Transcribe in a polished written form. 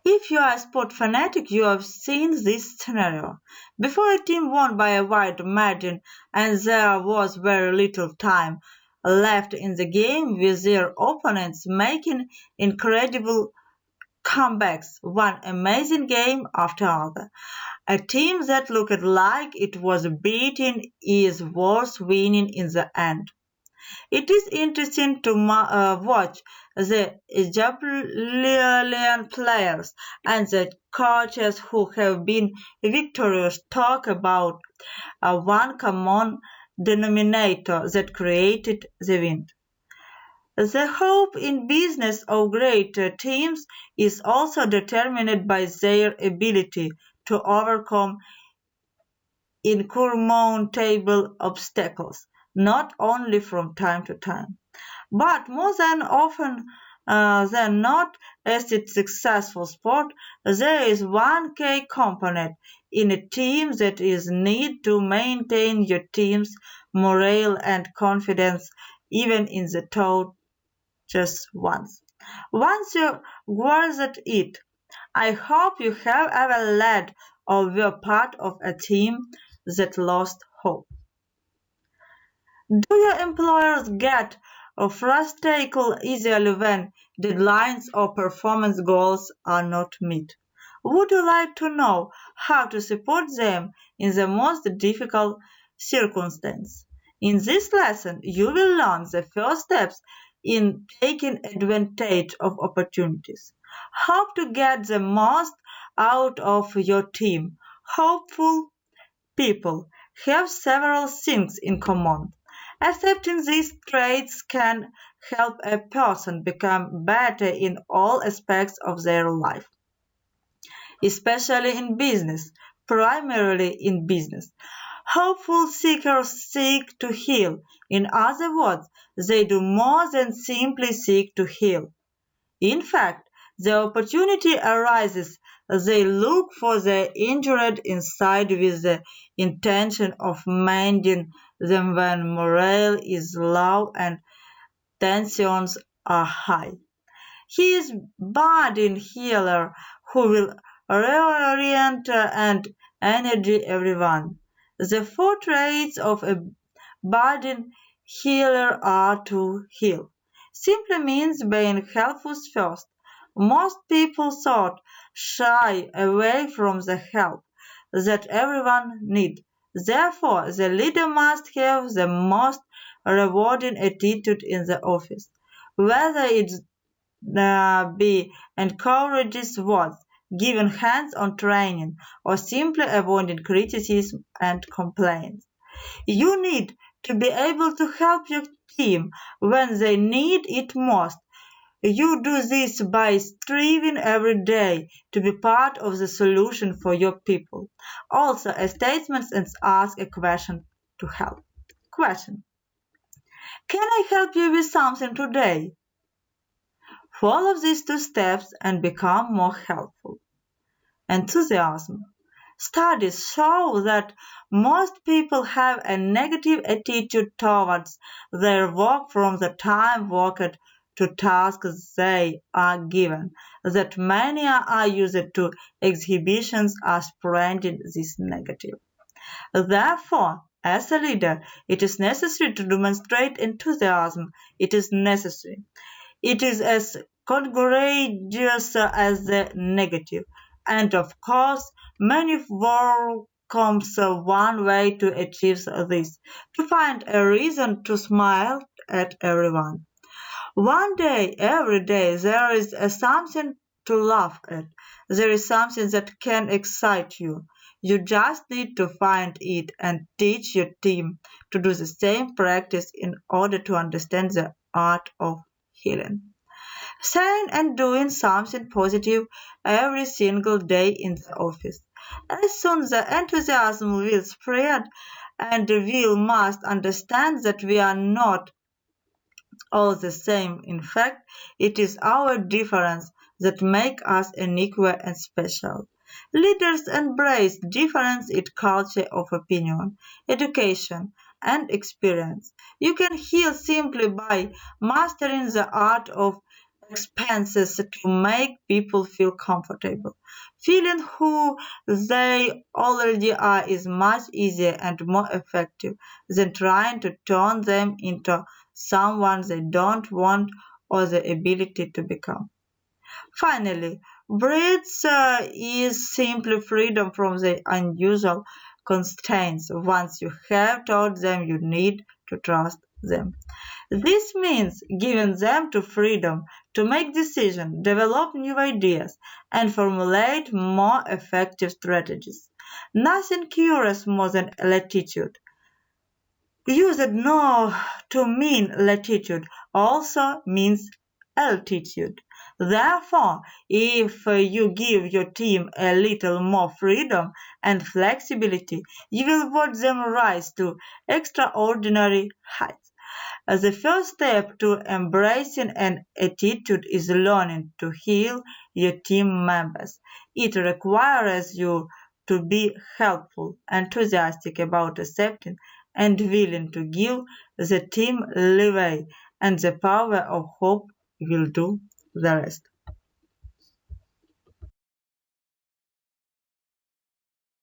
If you are a sport fanatic, you have seen this scenario. Before a team won by a wide margin and there was very little time left in the game with their opponents making incredible comebacks, one amazing game after another. A team that looked like it was beaten is worth winning in the end. It is interesting to watch the Egyptian players and the coaches who have been victorious talk about one common denominator that created the win. The hope in business of great teams is also determined by their ability to overcome insurmountable obstacles, not only from time to time, but more than often than not, as its successful sport, there is one key component in a team that is need to maintain your team's morale and confidence even in the toughest ones. Once you grasp it, I hope you have ever led or were part of a team that lost hope. Do your employers get frustrated easily when deadlines or performance goals are not met? Would you like to know how to support them in the most difficult circumstances? In this lesson, you will learn the first steps in taking advantage of opportunities, how to get the most out of your team. Hopeful people have several things in common. Accepting these traits can help a person become better in all aspects of their life, especially in business, primarily in business. Hopeful seekers seek to heal. In other words, they do more than simply seek to heal. In fact, the opportunity arises, they look for the injured inside with the intention of mending them when morale is low and tensions are high. He is burden healer who will reorient and energy everyone. The four traits of a burden healer are to heal. Simply means being helpful first. Most people thought shy away from the help that everyone needs. Therefore, the leader must have the most rewarding attitude in the office. Whether it be encourages words, giving hands-on training, or simply avoiding criticism and complaints. You need to be able to help your team when they need it most. You do this by striving every day to be part of the solution for your people. Also, a statement and ask a question to help. Question. Can I help you with something today? Follow these two steps and become more helpful. Enthusiasm. Studies show that most people have a negative attitude towards their work from the time worked to tasks they are given, that many are used to exhibitions are spreading this negative. Therefore, as a leader, it is necessary to demonstrate enthusiasm. It is necessary. It is as contagious as the negative. And of course, many welcomes one way to achieve this, to find a reason to smile at everyone. One day, every day, there is something to laugh at. There is something that can excite you. You just need to find it and teach your team to do the same practice in order to understand the art of healing. Saying and doing something positive every single day in the office. As soon the enthusiasm will spread and we must understand that we are not all the same. In fact, it is our difference that make us unique and special. Leaders embrace difference in culture of opinion, education, and experience. You can heal simply by mastering the art of expenses to make people feel comfortable. Feeling who they already are is much easier and more effective than trying to turn them into someone they don't want or the ability to become. Finally, breeds is simply freedom from the unusual constraints once you have taught them you need to trust them. This means giving them to freedom to make decisions, develop new ideas, and formulate more effective strategies. Nothing cures more than latitude. Used no to mean latitude also means altitude. Therefore, if you give your team a little more freedom and flexibility, you will watch them rise to extraordinary heights. The first step to embracing an attitude is learning to heal your team members. It requires you to be helpful, enthusiastic about accepting, and willing to give the team leeway, and the power of hope will do the rest.